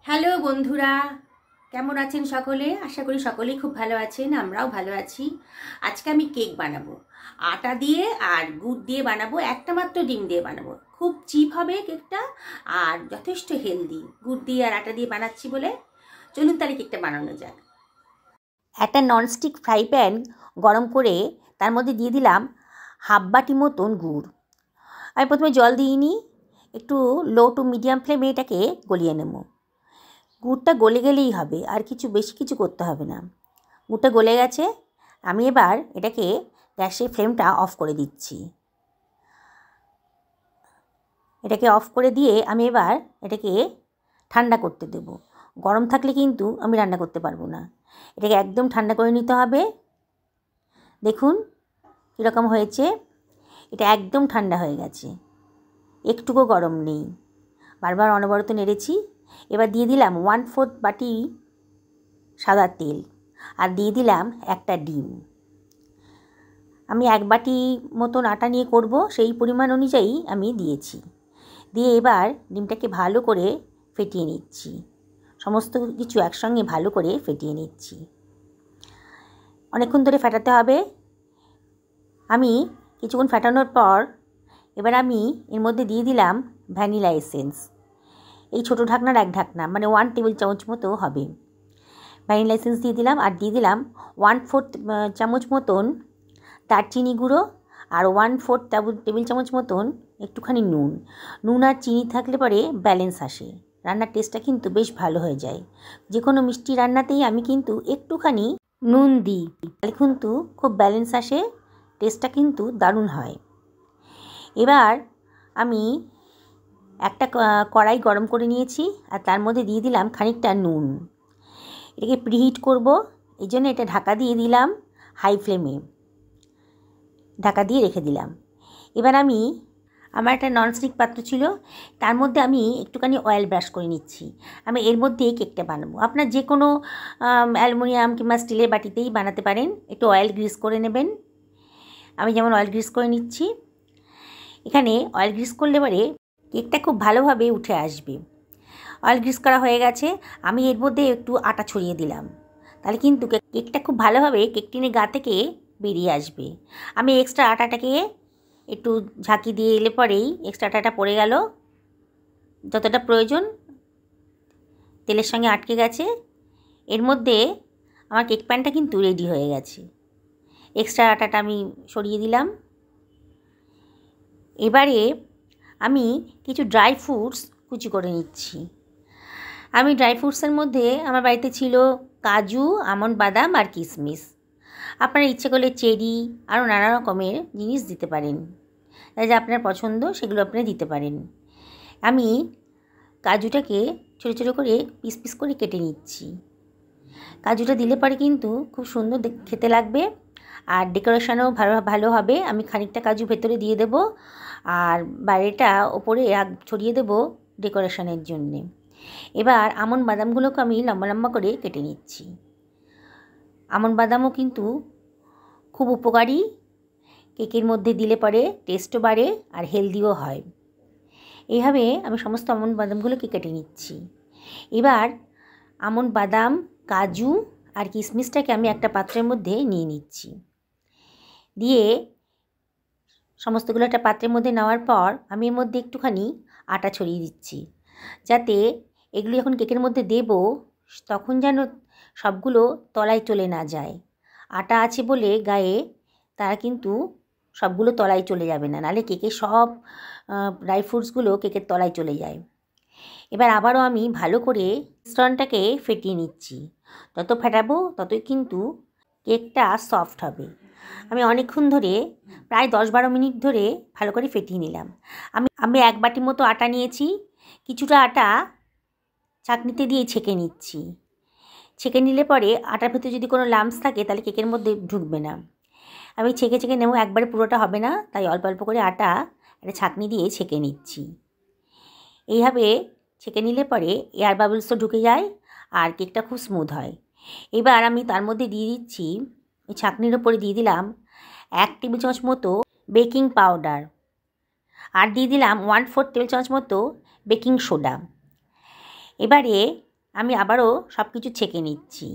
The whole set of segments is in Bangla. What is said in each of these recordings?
হ্যালো বন্ধুরা, কেমন আছেন সকলে? আশা করি সকলেই খুব ভালো আছেন, আমরাও ভালো আছি। আজকে আমি কেক বানাবো, আটা দিয়ে আর গুড় দিয়ে বানাবো, একটা মাত্র ডিম দিয়ে বানাবো। খুব চিপ হবে কেকটা আর যথেষ্ট হেলদি। গুড় দিয়ে আর আটা দিয়ে বানাচ্ছি বলে চলুন তাহলে কেকটা বানানো যাক। একটা ননস্টিক ফ্রাই প্যান গরম করে তার মধ্যে দিয়ে দিলাম হাফ বাটি মতন গুড়। আমি প্রথমে জল দিইনি, একটু লো টু মিডিয়াম ফ্লেমে এটাকে গলিয়ে নেব। গুড়টা গলে গেলেই হবে, আর বেশি কিছু করতে হবে না। গুড়টা গলে গেছে, আমি এবার এটাকে গ্যাসের ফ্লেমটা অফ করে দিচ্ছি। এটাকে অফ করে দিয়ে আমি এবার এটাকে ঠান্ডা করতে দেব। গরম থাকলে কিন্তু আমি রান্না করতে পারবো না। এটাকে একদম ঠান্ডা করে নিতে হবে। দেখুন কীরকম হয়েছে, এটা একদম ঠান্ডা হয়ে গেছে, একটুকু গরম নেই। বারবার অনবরত নেড়েছি। এবার দিয়ে দিলাম 1/4 বাটি সাদা তেল আর দিয়ে দিলাম একটা ডিম। আমি 1 বাটি মতন আটা নিয়ে করব, সেই পরিমাণ অনুযায়ী আমি দিয়েছি। দিয়ে এবার ডিমটাকে ভালো করে ফেটিয়ে নিচ্ছি। সমস্ত কিছু একসঙ্গে ভালো করে ফেটিয়ে নিচ্ছি। অনেকক্ষণ ধরে ফেটাতে হবে। আমি কিছুক্ষণ ফেটানোর পর এবার আমি এর মধ্যে দিয়ে দিলাম ভ্যানিলা এসেন্স। এই ছোটো ঢাকনার 1 ঢাকনা, মানে 1 টেবিল চামচ মতো হবে। ভ্যানিলা এসেন্স দিয়ে দিলাম আর দিয়ে দিলাম 1/4 চামচ মতন দারচিনি গুঁড়ো আর 1/4 টেবিল চামচ মতন একটুখানি নুন আর চিনি থাকলে পরে ব্যালেন্স আসে, রান্নার টেস্টটা কিন্তু বেশ ভালো হয়ে যায়। যে কোনো মিষ্টি রান্নাতেই আমি কিন্তু একটুখানি নুন দিই, তাহলে কিন্তু খুব ব্যালেন্স আসে, টেস্টটা কিন্তু দারুণ হয়। এবার আমি একটা কড়াই গরম করে নিয়েছি আর তার মধ্যে দিয়ে দিলাম খানিকটা নুন। এটাকে প্রিহিট করব, এই জন্য এটা ঢাকা দিয়ে দিলাম হাই ফ্লেমে, ঢাকা দিয়ে রেখে দিলাম। এবার আমার একটা ননস্টিক পাত্র ছিল, তার মধ্যে আমি একটুখানি অয়েল ব্রাশ করে নিচ্ছি। আমি এর মধ্যে কেকটা বানাবো। আপনার যে কোনো অ্যালুমিনিয়াম কিংবা স্টিলের বাটিতেই বানাতে পারেন। একটু অয়েল গ্রিস করে নেবেন। আমি যেমন অয়েল গ্রিস করে নিচ্ছি। এখানে অয়েল গ্রিস করলে পরে কেকটা খুব ভালোভাবে উঠে আসবে। অয়েল গ্রিস করা হয়ে গেছে, আমি এর মধ্যে একটু আটা ছড়িয়ে দিলাম, তাহলে কিন্তু কেকটা খুব ভালোভাবে কেক টিনের গা থেকে বেরিয়ে আসবে। আমি এক্সট্রা আটাটাকে একটু ঝাঁকি দিয়ে এলে পরেই এক্সট্রা আটাটা পড়ে গেল, যতটা প্রয়োজন তেলের সঙ্গে আটকে গেছে। এর মধ্যে আমার কেক প্যানটা কিন্তু রেডি হয়ে গেছে। এক্সট্রা আটাটা আমি সরিয়ে দিলাম। এবারে আমি কিছু ড্রাই ফ্রুটস কুচি করে নিচ্ছি। আমি ড্রাই ফ্রুটসের মধ্যে আমার বাড়িতে ছিল কাজু, আমন্ড, বাদাম আর কিশমিশ। আপনারা ইচ্ছে করলে চেরি আরও নানা রকমের জিনিস দিতে পারেন, যা আপনার পছন্দ সেগুলো আপনারা দিতে পারেন। আমি কাজুটাকে ছোটো ছোটো করে পিস পিস করে কেটে নিচ্ছি। কাজুটা দিলে পরে কিন্তু খুব সুন্দর খেতে লাগবে আর ডেকোরেশনও ভালো হবে। আমি খানিকটা কাজু ভেতরে দিয়ে দেব আর বাইরেটা ওপরে ছড়িয়ে দেব ডেকোরেশনের জন্যে। এবার আমন্ড বাদামগুলোকে আমি লম্বা লম্বা করে কেটে নিচ্ছি। আমন্ড বাদামও কিন্তু খুব উপকারী, কেকের মধ্যে দিলে পরে টেস্টও বাড়ে আর হেলদিও হয়। এইভাবে আমি সমস্ত আমন্ড বাদামগুলোকে কেটে নিচ্ছি। এবার আমন্ড বাদাম, কাজু আর কিশমিশটাকে আমি একটা পাত্রের মধ্যে নিয়ে নিচ্ছি। দিয়ে সমস্তগুলো একটা পাত্রের মধ্যে নেওয়ার পর আমি এর মধ্যে একটুখানি আটা ছড়িয়ে দিচ্ছি, যাতে এগুলো যখন কেকের মধ্যে দেব তখন যেন সবগুলো তলায় চলে না যায়। আটা আছে বলে গায়ে, তারা কিন্তু সবগুলো তলায় চলে যাবে না, নাহলে কেকের সব ড্রাই ফ্রুটসগুলো কেকের তলায় চলে যায়। এবার আবারও আমি ভালো করে মিশ্রণটাকে ফেটিয়ে নিচ্ছি। যত ফেটাবো ততই কিন্তু কেকটা সফট হবে। আমি অনেকক্ষণ ধরে প্রায় 10-12 মিনিট ধরে ভালো করে ফেটিয়ে নিলাম। আমি 1 বাটি মতো আটা নিয়েছি, কিছুটা আটা ছাঁকনিতে দিয়ে ছেঁকে নিচ্ছি। ছেঁকে নিলে পরে আটার ভেতরে যদি কোনো লাম্পস থাকে তাহলে কেকের মধ্যে ঢুকবে না। আমি ছেঁকে নেব, একবারে পুরোটা হবে না, তাই অল্প অল্প করে আটা একটা ছাঁকনি দিয়ে ছেঁকে নিচ্ছি। এইভাবে ছেঁকে নিলে পরে এয়ার বাবলসও ঢুকে যায় আর কেকটা খুব স্মুথ হয়। এবার আমি তার মধ্যে দিয়ে দিচ্ছি, এই ছাঁকনির ওপরে দিয়ে দিলাম 1 টেবিল চামচ মতো বেকিং পাউডার আর দিয়ে দিলাম 1/4 টেবিল চামচ মতো বেকিং সোডা। এবারে আমি আবারও সব কিছু ছেঁকে নিচ্ছি।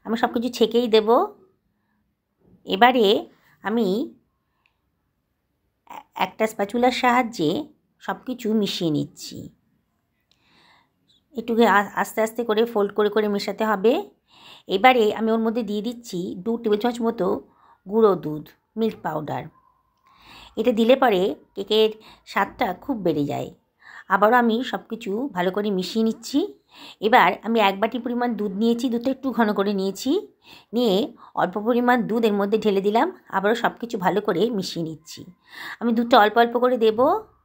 আমি সব কিছু ছেঁকেই দেব। এবারে আমি একটা স্প্যাচুলার সাহায্যে সব কিছু মিশিয়ে নিচ্ছি। একটু আস্তে আস্তে করে ফোল্ড করে করে মেশাতে হবে। এবারে আমি ওর মধ্যে দিয়ে দিচ্ছি 2 টেবিল চামচ মতো গুঁড়ো দুধ, মিল্ক পাউডার। এটা দিলে পরে কেকের স্বাদটা খুব বেড়ে যায়। আবারও আমি সব কিছু ভালো করে মিশিয়ে নিচ্ছি। এবার আমি 1 বাটি পরিমাণ দুধ নিয়েছি, দুধটা একটু ঘন করে নিয়েছি, নিয়ে অল্প পরিমাণ দুধ এর মধ্যে ঢেলে দিলাম। আবারও সব কিছু ভালো করে মিশিয়ে নিচ্ছি। আমি দুধটা অল্প অল্প করে দেব,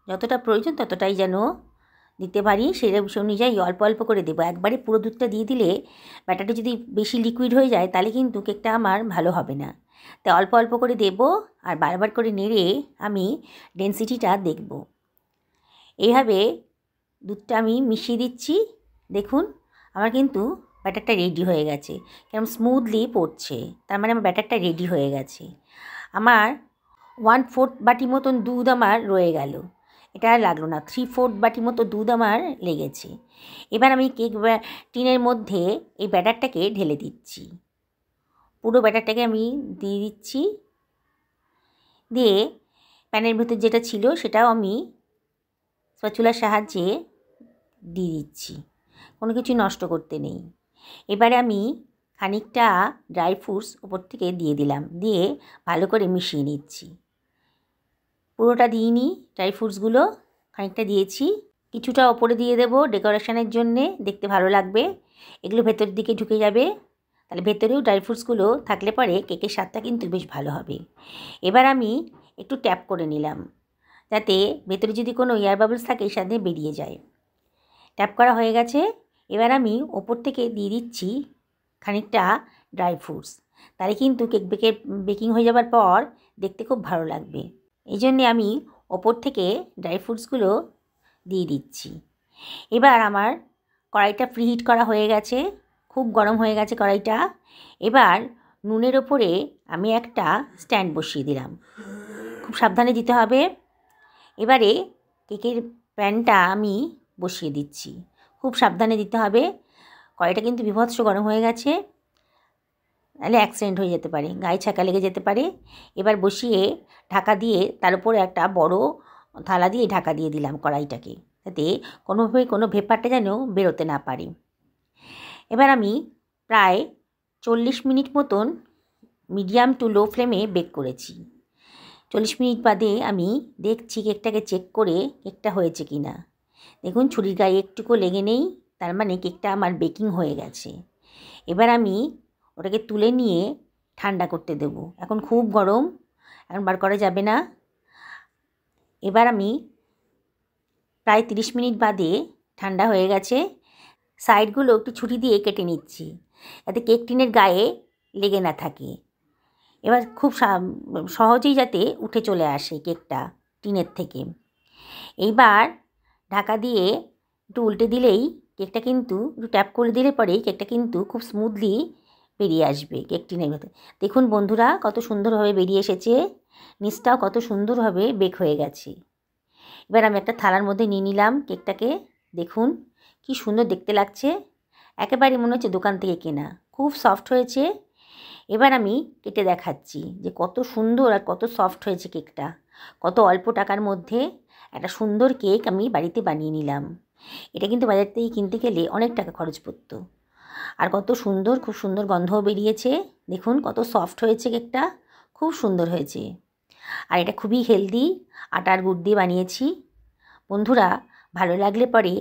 যতটা প্রয়োজন ততটাই যেন দিতে পারি সেই অনুযায়ী অল্প অল্প করে দেবো। একবারে পুরো দুধটা দিয়ে দিলে ব্যাটারটা যদি বেশি লিকুইড হয়ে যায় তাহলে কিন্তু কেকটা আমার ভালো হবে না। তাই অল্প অল্প করে দেব আর বারবার করে নেড়ে আমি ডেনসিটিটা দেখব। এইভাবে দুধটা আমি মিশিয়ে দিচ্ছি। দেখুন আমার কিন্তু ব্যাটারটা রেডি হয়ে গেছে, কেমন স্মুথলি পড়ছে, তার মানে আমার ব্যাটারটা রেডি হয়ে গেছে। আমার 1/4 বাটি মতন দুধ আমার রয়ে গেল, এটা আর লাগলো না। 3/4 বাটি মতো দুধ আমার লেগেছে। এবার আমি কেক টিনের মধ্যে এই ব্যাটারটাকে ঢেলে দিচ্ছি। পুরো ব্যাটারটাকে আমি দিয়ে দিচ্ছি। দিয়ে প্যানের ভেতর যেটা ছিল সেটাও আমি স্প্যাচুলার সাহায্যে দিয়ে দিচ্ছি, কোনো কিছু নষ্ট করতে নেই। এবারে আমি খানিকটা ড্রাই ফ্রুটস ওপর থেকে দিয়ে দিলাম, দিয়ে ভালো করে মিশিয়ে নিচ্ছি। পুরোটা দিইনি, ড্রাই ফ্রুটসগুলো খানিকটা দিয়েছি, কিছুটা ওপরে দিয়ে দেব ডেকোরেশনের জন্যে, দেখতে ভালো লাগবে। এগুলো ভেতর দিকে ঢুকে যাবে, তাহলে ভেতরেও ড্রাই ফ্রুটসগুলো থাকলে পরে কেকের স্বাদটা কিন্তু বেশ ভালো হবে। এবার আমি একটু ট্যাপ করে নিলাম, যাতে ভেতরে যদি কোনো এয়ার বাবলস থাকে এর সাথে বেরিয়ে যায়। ট্যাপ করা হয়ে গেছে। এবার আমি ওপর থেকে দিয়ে দিচ্ছি খানিকটা ড্রাই ফ্রুটস, তাহলে কিন্তু কেক বেকিং হয়ে যাবার পর দেখতে খুব ভালো লাগবে। এই জন্যে আমি ওপর থেকে ড্রাই ফ্রুটসগুলো দিয়ে দিচ্ছি। এবার আমার কড়াইটা প্রিহিট করা হয়ে গেছে, খুব গরম হয়ে গেছে কড়াইটা। এবার নুনের ওপরে আমি একটা স্ট্যান্ড বসিয়ে দিলাম, খুব সাবধানে দিতে হবে। এবারে কেকের প্যানটা আমি বসিয়ে দিচ্ছি, খুব সাবধানে দিতে হবে। কড়াইটা কিন্তু বিভৎস গরম হয়ে গেছে, তাহলে অ্যাক্সিডেন্ট হয়ে যেতে পারে, গায়ে ছ্যাঁকা লেগে যেতে পারে। এবার বসিয়ে ঢাকা দিয়ে তার উপরে একটা বড় থালা দিয়ে ঢাকা দিয়ে দিলাম কড়াইটাকে, যাতে কোনোভাবে কোনো ভেপারটা যেন বেরোতে না পারে। এবার আমি প্রায় 40 মিনিট মতন মিডিয়াম টু লো ফ্লেমে বেক করেছি। 40 মিনিট বাদে আমি দেখছি কেকটাকে চেক করে কেকটা হয়েছে কি না। দেখুন ছুরির গায়ে একটুকু লেগে নেই, তার মানে কেকটা আমার বেকিং হয়ে গেছে। এবার আমি ওটাকে তুলে নিয়ে ঠান্ডা করতে দেব। এখন খুব গরম, এখন বার করা যাবে না। এবার আমি প্রায় 30 মিনিট বাদে ঠান্ডা হয়ে গেছে, সাইডগুলো একটু ছুরি দিয়ে কেটে নিচ্ছি, যাতে কেক টিনের গায়ে লেগে না থাকে। এবার খুব সহজেই যাতে উঠে চলে আসে কেকটা টিনের থেকে। এইবার ঢাকা দিয়ে একটু উল্টে দিলেই কেকটা কিন্তু একটু ট্যাপ করে দিলে পরেই কেকটা কিন্তু খুব স্মুথলি বেরিয়ে আসবে কেক টিনের ভেতরে। দেখুন বন্ধুরা কত সুন্দরভাবে বেরিয়ে এসেছে, নিচটাও কত সুন্দরভাবে বেক হয়ে গেছে। এবার আমি একটা থালার মধ্যে নিয়ে নিলাম কেকটাকে, দেখুন কি সুন্দর দেখতে লাগছে, একেবারে মনে হচ্ছে দোকান থেকে কেনা, খুব সফট হয়েছে। এবার আমি কেটে দেখাচ্ছি যে কত সুন্দর আর কত সফট হয়েছে কেকটা। কত অল্প টাকার মধ্যে একটা সুন্দর কেক আমি বাড়িতে বানিয়ে নিলাম। এটা কিন্তু বাজার থেকে কিনতে গেলে অনেক টাকা খরচ পড়তো। আর কত সুন্দর, খুব সুন্দর গন্ধও বেরিয়েছে। দেখুন কত সফট হয়েছে কেকটা, খুব সুন্দর হয়েছে। আর এটা খুবই হেলদি, আটার গুড় দিয়ে বানিয়েছি। বন্ধুরা ভালো লাগলে পরে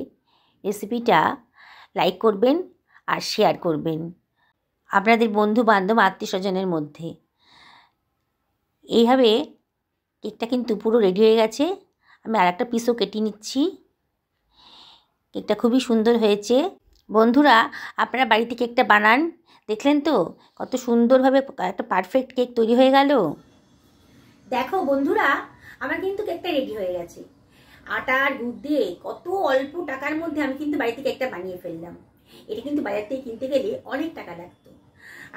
রেসিপিটা লাইক করবেন আর শেয়ার করবেন আপনাদের বন্ধু বান্ধব আত্মীয় স্বজনের মধ্যে। এইভাবে কেকটা কিন্তু পুরো রেডি হয়ে গেছে। আমি আর একটা পিসও কেটে নিচ্ছি। কেকটা খুবই সুন্দর হয়েছে। বন্ধুরা আপনারা বাড়িতে কেকটা বানান, দেখলেন তো কত সুন্দরভাবে একটা পারফেক্ট কেক তৈরি হয়ে গেল। দেখো বন্ধুরা আমার কিন্তু কেকটা রেডি হয়ে গেছে। আটা আর গুড় দিয়ে কত অল্প টাকার মধ্যে আমি কিন্তু বাড়িতে কেকটা বানিয়ে ফেললাম। এটা কিন্তু বাজার থেকে কিনতে গেলে অনেক টাকা লাগতো,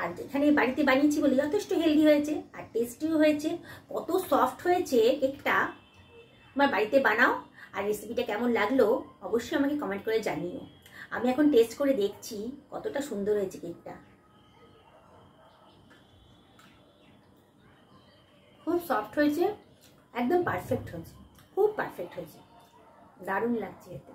আর এখানে বাড়িতে বানিয়েছি বলে যথেষ্ট হেলদি হয়েছে আর টেস্টিও হয়েছে। কত সফট হয়েছে কেকটা। তোমার বাড়িতে বানাও, আর রেসিপিটা কেমন লাগলো অবশ্যই আমাকে কমেন্ট করে জানিও। আমি এখন টেস্ট করে দেখছি কতটা সুন্দর হয়েছে কেকটা। খুব সফট হয়েছে, একদম পারফেক্ট হয়েছে, খুব পারফেক্ট হয়েছে, দারুণ লাগছে এতে।